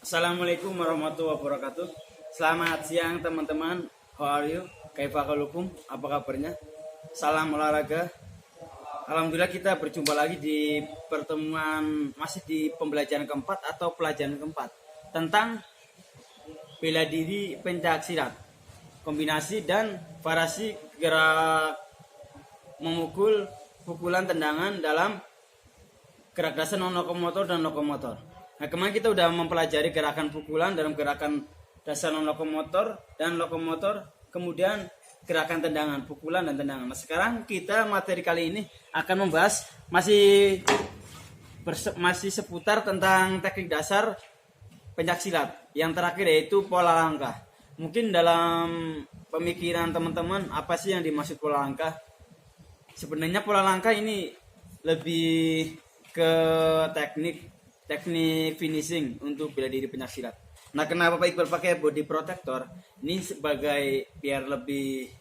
Assalamualaikum warahmatullahi wabarakatuh. Selamat siang teman-teman. How are you? Kaifahalukum? Apa kabarnya? Salam olahraga. Alhamdulillah kita berjumpa lagi di pertemuan masih di pembelajaran keempat atau pelajaran keempat tentang bela diri pencak silat. Kombinasi dan variasi gerak memukul pukulan tendangan dalam gerak dasar non lokomotor dan lokomotor. Nah, kemarin kita udah mempelajari gerakan pukulan dalam gerakan dasar non lokomotor dan lokomotor, kemudian gerakan tendangan, pukulan dan tendangan. Nah, sekarang kita materi kali ini akan membahas masih seputar tentang teknik dasar pencak silat. Yang terakhir yaitu pola langkah. Mungkin dalam pemikiran teman-teman apa sih yang dimaksud pola langkah? Sebenarnya pola langkah ini lebih ke teknik finishing untuk bela diri pencak silat. Nah, kenapa Pak Iqbal pakai body protector? Ini sebagai biar lebih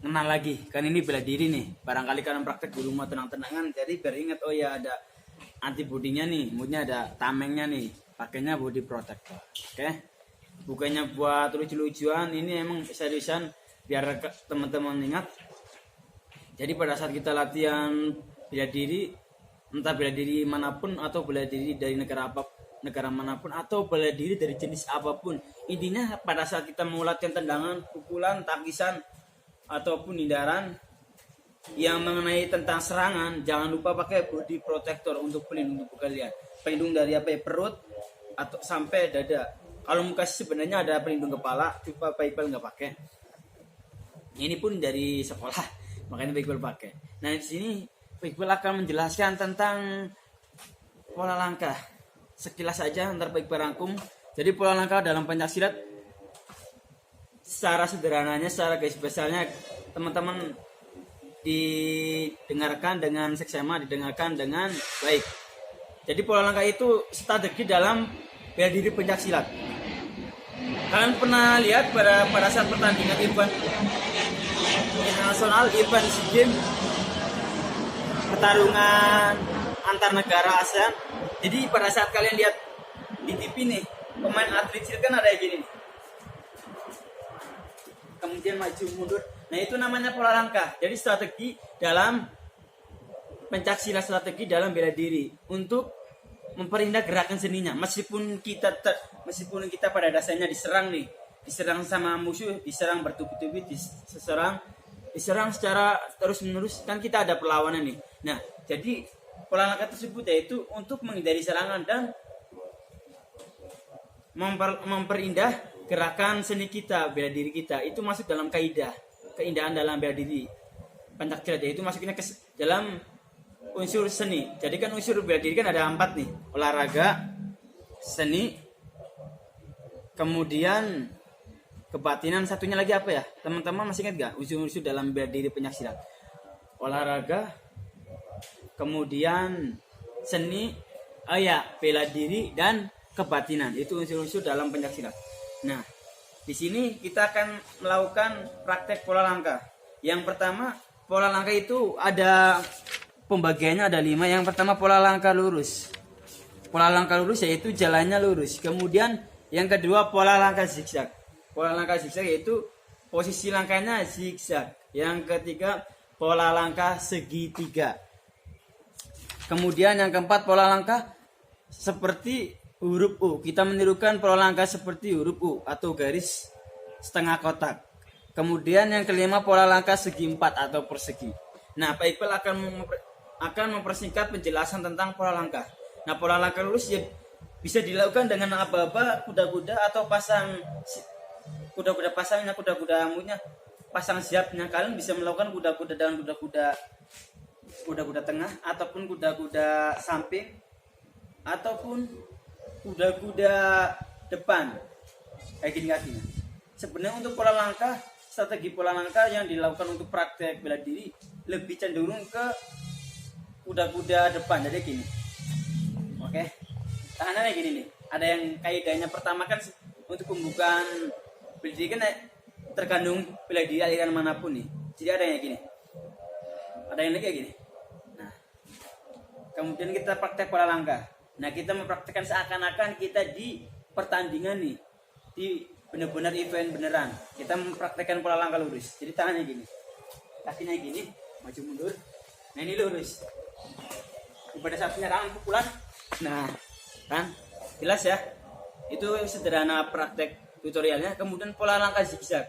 kenal lagi. Kan ini bela diri nih. Barangkali kalian praktek di rumah tenang-tenangan, jadi biar ingat oh ya ada antibodinya nih, moodnya ada tamengnya nih. Pakainya body protector. Oke. Bukannya buat lucu-lucuan, ini emang seriusan biar teman-teman ingat. Jadi pada saat kita latihan bela diri, entah bela diri manapun atau bela diri dari negara manapun atau bela diri dari jenis apapun, intinya pada saat kita mau latihan tendangan, pukulan, takisan ataupun hindaran yang mengenai tentang serangan, jangan lupa pakai body protector untuk pelindung tubuh kalian. Pelindung dari apa ya, perut atau sampai dada. Kalau muka sebenarnya ada pelindung kepala, cuma Pak Iqbal nggak pakai. Ini pun dari sekolah, makanya Pak Iqbal pakai. Nah, di sini Iqbal akan menjelaskan tentang pola langkah. Sekilas saja ntar Pak Iqbal rangkum. Jadi pola langkah dalam pencak silat secara sederhananya, secara garis besarnya teman-teman didengarkan dengan seksema, didengarkan dengan baik. Jadi pola langkah itu strategi dalam bela diri pencak silat. Kalian pernah lihat pada saat pertandingan event internasional, event SEA Games, pertarungan antar negara ASEAN. Jadi pada saat kalian lihat di TV nih, pemain atlet silat kan ada yang gini nih. Kemudian maju mundur. Nah, itu namanya pola langkah. Jadi strategi dalam pencak silat, strategi dalam bela diri untuk memperindah gerakan seninya. Meskipun kita pada dasarnya diserang sama musuh, diserang bertubi-tubi, diserang secara terus-menerus, kan kita ada perlawanan nih. Nah, jadi pola langkah tersebut yaitu untuk menghindari serangan dan memperindah gerakan seni kita, bela diri kita. Itu masuk dalam keindahan dalam bela diri pencak silat, yaitu masuknya ke dalam unsur seni. Jadi kan unsur bela diri kan ada 4 nih: olahraga, seni, kemudian kebatinan. Satunya lagi apa ya? Teman-teman masih ingat gak unsur-unsur dalam bela diri pencak silat? Olahraga, kemudian seni, bela diri dan kebatinan. Itu unsur-unsur dalam pencak silat. Nah, di sini kita akan melakukan praktek pola langkah. Yang pertama, pola langkah itu ada pembagiannya ada 5. Yang pertama pola langkah lurus. Pola langkah lurus yaitu jalannya lurus. Kemudian yang kedua pola langkah zigzag. Pola langkah zigzag yaitu posisi langkahnya zigzag. Yang ketiga pola langkah segitiga. Kemudian yang keempat pola langkah seperti huruf U. Kita menirukan pola langkah seperti huruf U atau garis setengah kotak. Kemudian yang kelima pola langkah segi 4 atau persegi. Nah, Pak Iqbal akan mempersingkat penjelasan tentang pola langkah. Nah, pola langkah lurus ya bisa dilakukan dengan aba-aba, kuda-kuda atau kuda-kuda pasangnya, kuda-kuda amunya, pasang siapnya. Kalian bisa melakukan kuda-kuda dan kuda-kuda tengah ataupun kuda-kuda samping ataupun kuda-kuda depan. Kayak gini kakinya. Sebenarnya untuk pola langkah, strategi pola langkah yang dilakukan untuk praktek bela diri lebih cenderung ke kuda-kuda depan. Jadi gini. Oke. Tangannya gini nih. Ada yang kaidahnya pertama kan untuk pembukaan bela diri kan terkandung bela diri aliran manapun nih. Jadi ada yang gini. Ada yang lagi kayak gini. Nah, kemudian kita praktek pola langkah. Nah, kita mempraktekkan seakan-akan kita di pertandingan nih, di benar-benar event beneran, kita mempraktekkan pola langkah lurus. Jadi tangannya gini, kakinya gini, maju mundur. Nah ini lurus. Pada saat penyerangan pukulan, nah kan jelas ya. Itu sederhana praktek tutorialnya. Kemudian pola langkah zigzag.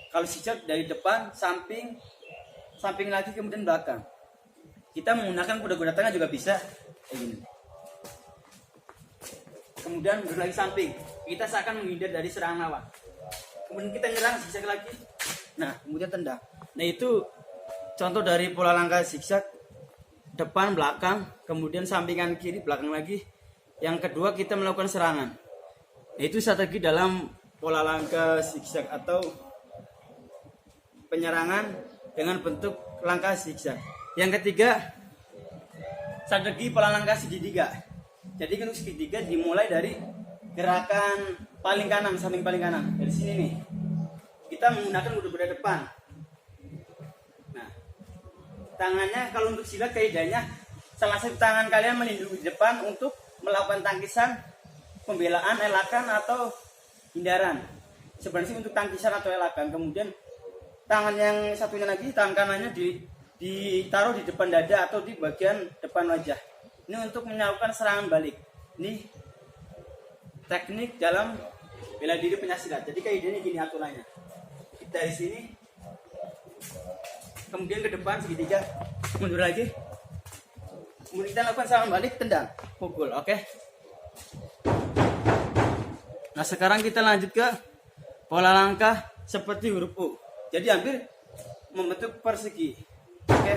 Kalau zigzag dari depan, samping, samping lagi, kemudian belakang. Kita menggunakan kuda-kuda tengah juga bisa kayak gini. Kemudian mundur lagi samping. Kita seakan menghindar dari serangan lawan. Kemudian kita nyerang zigzag lagi. Nah, kemudian tendang. Nah, itu contoh dari pola langkah zigzag. Depan, belakang, kemudian sampingan kiri, belakang lagi. Yang kedua kita melakukan serangan. Nah, itu strategi dalam pola langkah zigzag atau penyerangan dengan bentuk langkah zigzag. Yang ketiga, strategi pola langkah segitiga. Jadi untuk segitiga dimulai dari gerakan paling kanan, samping paling kanan. Dari sini nih. Kita menggunakan kuda-kuda depan. Nah, tangannya kalau untuk silat kaidahnya salah satu tangan kalian melindungi di depan untuk melakukan tangkisan, pembelaan, elakan atau hindaran. Sebenarnya untuk tangkisan atau elakan. Kemudian tangan yang satunya lagi, tangan kanannya ditaruh di depan dada atau di bagian depan wajah. Ini untuk melakukan serangan balik. Ini teknik dalam bela diri pencaksilat. Jadi kaidahnya gini aturannya. Dari sini kemudian ke depan segitiga, mundur lagi, kemudian kita lakukan serangan balik, tendang, pukul. Oke. Nah sekarang kita lanjut ke pola langkah seperti huruf U. Jadi hampir membentuk persegi. Oke.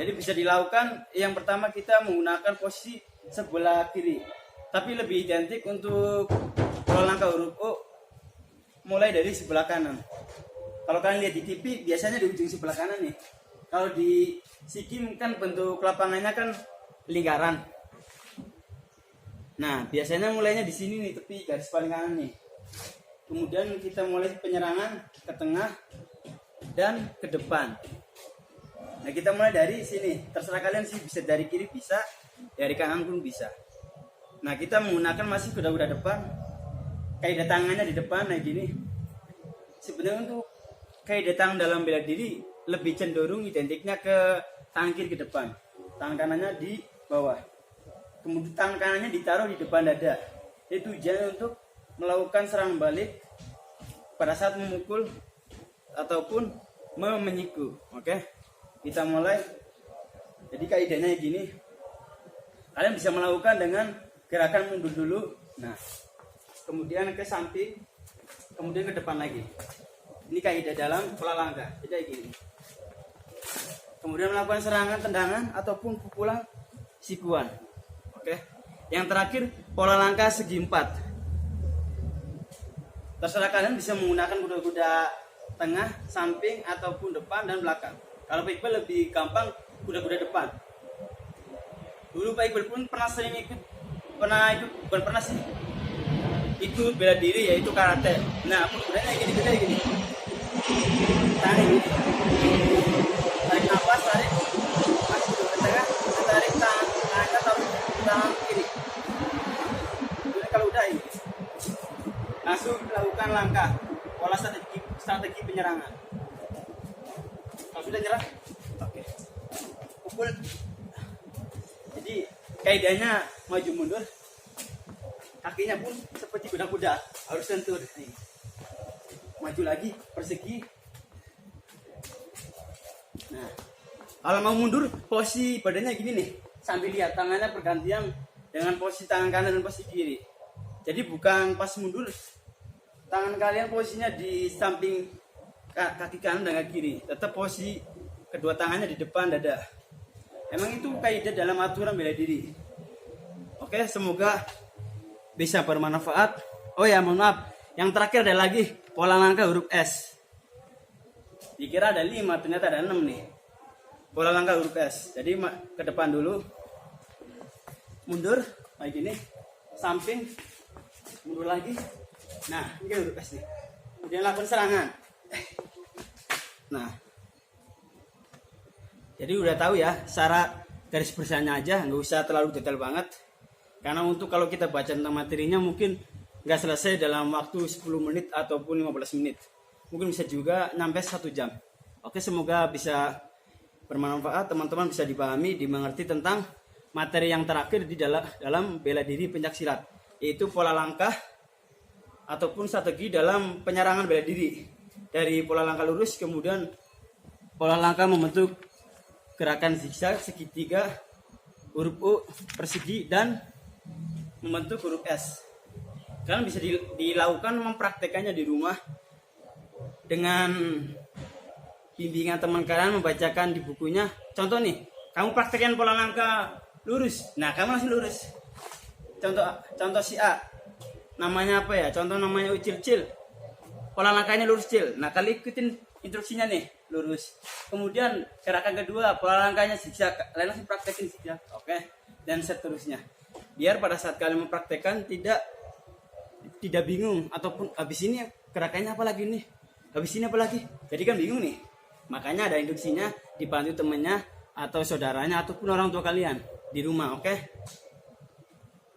Jadi bisa dilakukan. Yang pertama kita menggunakan posisi sebelah kiri. Tapi lebih identik untuk pola langkah huruf U mulai dari sebelah kanan. Kalau kalian lihat di TV biasanya di ujung sebelah kanan nih. Kalau di Sikim kan bentuk lapangannya kan lingkaran. Nah, biasanya mulainya di sini nih, tepi garis paling kanan nih. Kemudian kita mulai penyerangan ke tengah dan ke depan. Nah, kita mulai dari sini. Terserah kalian sih, bisa dari kiri bisa, dari kanan pun bisa. Nah, kita menggunakan masih kuda-kuda depan. Kaidah tangannya di depan nah gini. Sebenarnya untuk kaidah tangan dalam bela diri lebih cenderung identiknya ke tangan kiri ke depan, tangan kanannya di bawah, kemudian tangan kanannya ditaruh di depan dada. Itu tujuannya untuk melakukan serangan balik pada saat memukul ataupun menyiku. Oke, kita mulai. Jadi kaidahnya gini, kalian bisa melakukan dengan gerakan mundur dulu, nah kemudian ke samping, kemudian ke depan lagi. Ini kaidah dalam pola langkah. Jadi gini. Kemudian melakukan serangan, tendangan ataupun pukulan sikuan. Oke. Yang terakhir pola langkah segi empat. Terserah kalian bisa menggunakan kuda-kuda tengah, samping ataupun depan dan belakang. Kalau Pak Iqbal lebih gampang kuda-kuda depan. Dulu Pak Iqbal pun pernah ikut bela diri yaitu karate. Nah, kudanya gini. Tarik nafas, tarik masuk ke tengah, tarik tangan kiri. Kemudian kalau udah ini langsung lakukan langkah pola strategi penyerangan. Kalau sudah nyerah, oke, pukul. Jadi kaidahnya maju mundur, kakinya pun seperti kuda-kuda harus sentur nih. Maju lagi persegi. Nah, kalau mau mundur posisi badannya gini nih, sambil lihat tangannya bergantian dengan posisi tangan kanan dan posisi kiri. Jadi bukan pas mundur tangan kalian posisinya di samping kaki kanan dan kaki kiri, tetap posisi kedua tangannya di depan dada. Emang itu kaidah dalam aturan bela diri. Oke, semoga bisa bermanfaat. Oh ya, mohon maaf, yang terakhir ada lagi pola langkah huruf S. Dikira ada 5, ternyata ada 6 nih. Pola langkah huruf S. Jadi ke depan dulu, mundur kayak gini, samping, mundur lagi. Nah, ini huruf S nih. Kemudian lakukan serangan. Nah, jadi udah tahu ya syarat garis besarnya aja, nggak usah terlalu detail banget. Karena untuk kalau kita baca tentang materinya mungkin nggak selesai dalam waktu 10 menit ataupun 15 menit. Mungkin bisa juga sampai 1 jam. Oke, semoga bisa bermanfaat, teman-teman bisa dipahami, dimengerti tentang materi yang terakhir di dalam bela diri pencaksilat, yaitu pola langkah ataupun strategi dalam penyerangan bela diri. Dari pola langkah lurus, kemudian pola langkah membentuk gerakan zigzag, segitiga, huruf U, persegi, dan membentuk huruf S. Kalian bisa dilakukan mempraktekannya di rumah dengan bimbingan teman kalian, membacakan di bukunya. Contoh nih, kamu praktekkan pola langkah lurus, nah kamu langsung lurus. Contoh si A, namanya apa ya? Contoh namanya Ucil-cil, pola langkahnya lurus cil. Nah kalian ikutin instruksinya nih, lurus. Kemudian gerakan kedua, pola langkahnya zigzag, kalian langsung praktekin zigzag, oke? Dan seterusnya. Biar pada saat kalian mempraktekkan tidak bingung, ataupun habis ini gerakannya apa lagi nih, habis ini apa lagi, jadi kan bingung nih. Makanya ada instruksinya, dibantu temannya atau saudaranya ataupun orang tua kalian di rumah, oke?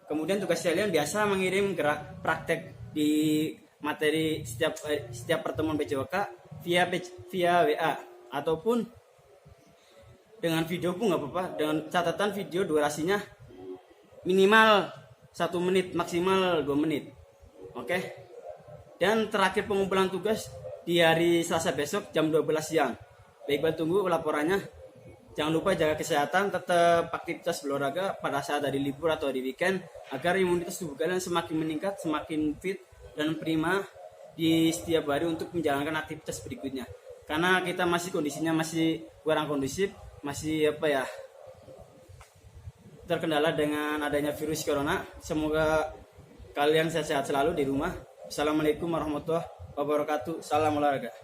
Kemudian tugas kalian biasa mengirim gerak praktek di materi setiap pertemuan PJOK via WA ataupun dengan video pun nggak apa-apa, dengan catatan video durasinya minimal 1 menit, maksimal 2 menit, oke? Dan terakhir pengumpulan tugas di hari Selasa besok jam 12 siang. Baik, tunggu laporannya. Jangan lupa jaga kesehatan, tetap aktivitas berolahraga pada saat hari libur atau di weekend agar imunitas tubuh kalian semakin meningkat, semakin fit dan prima di setiap hari untuk menjalankan aktivitas berikutnya. Karena kita kondisinya masih kurang kondusif, masih terkendala dengan adanya virus corona. Semoga kalian sehat-sehat selalu di rumah. Assalamualaikum warahmatullahi wabarakatuh. Salam olahraga.